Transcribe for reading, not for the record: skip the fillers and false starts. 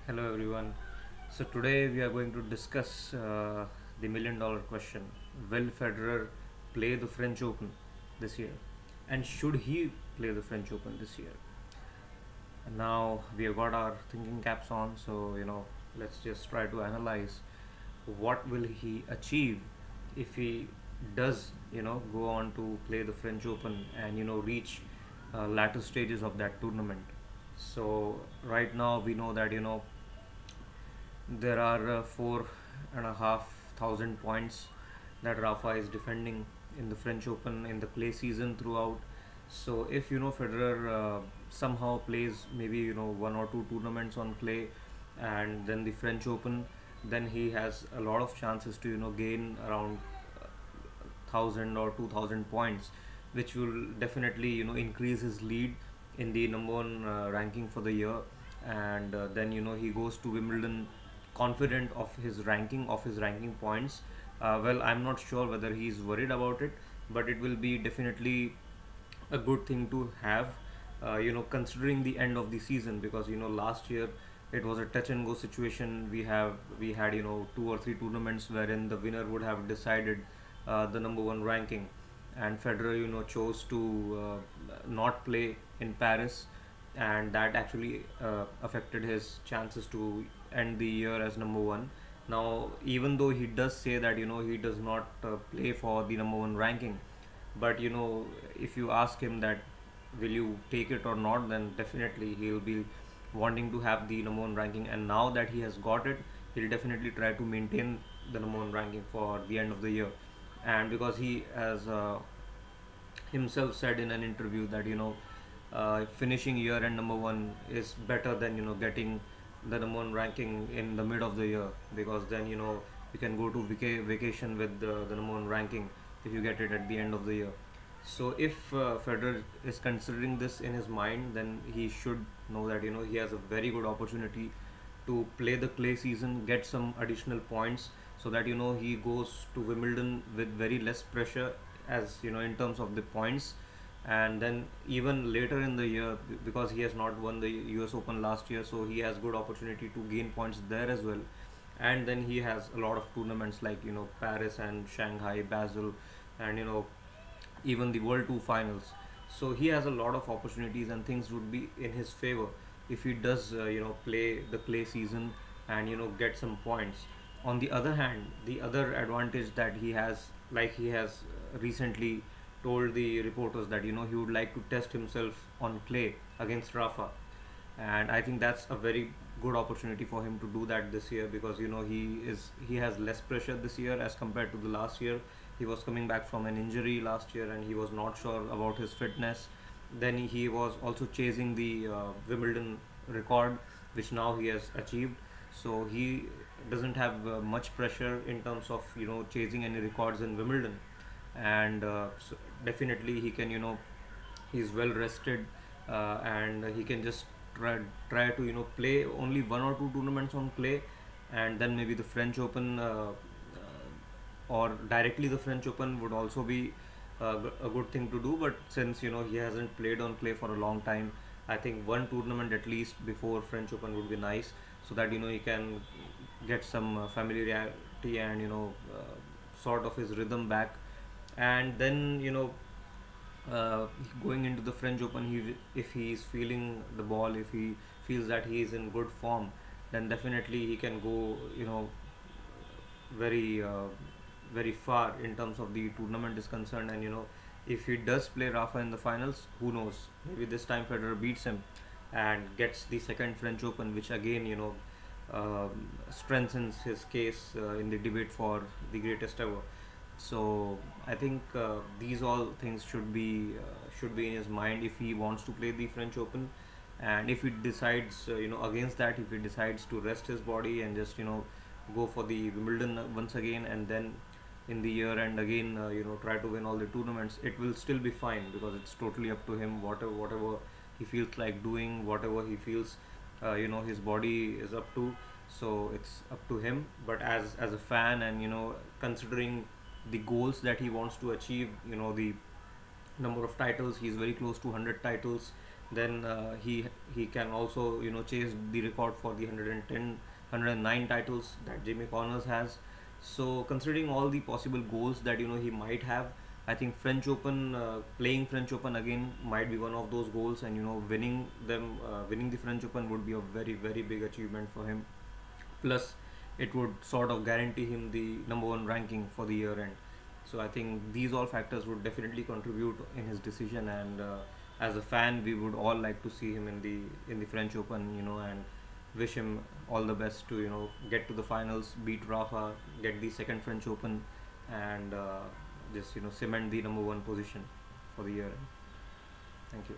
Hello everyone. So today we are going to discuss the million dollar question. Will Federer play the French Open this year? And should he play the French Open this year? And now we have got our thinking caps on, so let's just try to analyze what will he achieve if he does go on to play the French Open and reach latter stages of that tournament. So right now we know that there are 4,500 points that Rafa is defending in the French Open in the clay season throughout. So if Federer somehow plays maybe one or two tournaments on clay and then the French Open, then he has a lot of chances to gain around 1,000 or 2,000 points, which will definitely increase his lead in the number one ranking for the year. And then he goes to Wimbledon confident of his ranking points. Well, I'm not sure whether he's worried about it, but it will be definitely a good thing to have, considering the end of the season, because last year it was a touch and go situation. We had two or three tournaments wherein the winner would have decided the number one ranking, and Federer chose to not play in Paris, and that actually affected his chances to end the year as number one. Now, even though he does say that he does not play for the number one ranking, but if you ask him that will you take it or not, then definitely he'll be wanting to have the number one ranking. And now that he has got it, he'll definitely try to maintain the number one ranking for the end of the year. And because he has himself said in an interview that finishing year end number one is better than getting the number one ranking in the mid of the year, because then you can go to vacation with the number one ranking if you get it at the end of the year. So if Federer is considering this in his mind, then he should know that he has a very good opportunity to play the clay season, get some additional points, so that he goes to Wimbledon with very less pressure, as in terms of the points. And then even later in the year, because he has not won the US Open last year, so he has good opportunity to gain points there as well. And then he has a lot of tournaments like Paris and Shanghai, Basel, and even the World Tour finals. So he has a lot of opportunities, and things would be in his favor if he does play the clay season and get some points. On the other hand, the other advantage that he has, like he has recently told the reporters that he would like to test himself on clay against Rafa, and I think that's a very good opportunity for him to do that this year, because he has less pressure this year as compared to the last year. He was coming back from an injury last year and he was not sure about his fitness. Then he was also chasing the Wimbledon record, which now he has achieved. So he doesn't have much pressure in terms of chasing any records in Wimbledon. And so definitely he can he's well rested, and he can just try to play only one or two tournaments on clay, and then maybe the French Open, or directly the French Open would also be a good thing to do. But since he hasn't played on clay for a long time, I think one tournament at least before French Open would be nice, so that he can get some familiarity and sort of his rhythm back. And then uh, going into the French Open, if he is feeling the ball, if he feels that he is in good form, then definitely he can go very very far in terms of the tournament is concerned. And if he does play Rafa in the finals, who knows, maybe this time Federer beats him and gets the second French Open, which again strengthens his case in the debate for the greatest ever. So I think these all things should be in his mind if he wants to play the French Open. And if he decides against that, if he decides to rest his body and just go for the Wimbledon once again, and then in the year and again try to win all the tournaments, it will still be fine, because it's totally up to him. Whatever he feels like doing, whatever he feels his body is up to, so it's up to him. But as a fan, and considering the goals that he wants to achieve, the number of titles, he's very close to 100 titles Then he can also chase the record for the 110 109 titles that Jimmy Connors has. So considering all the possible goals that he might have, I think French Open, playing French Open again might be one of those goals, and winning the French Open would be a very very big achievement for him. Plus, it would sort of guarantee him the number one ranking for the year end. So I think these all factors would definitely contribute in his decision, and as a fan, we would all like to see him in the French Open, and wish him all the best to get to the finals, beat Rafa, get the second French Open, and just cement the number one position for the year end. Thank you.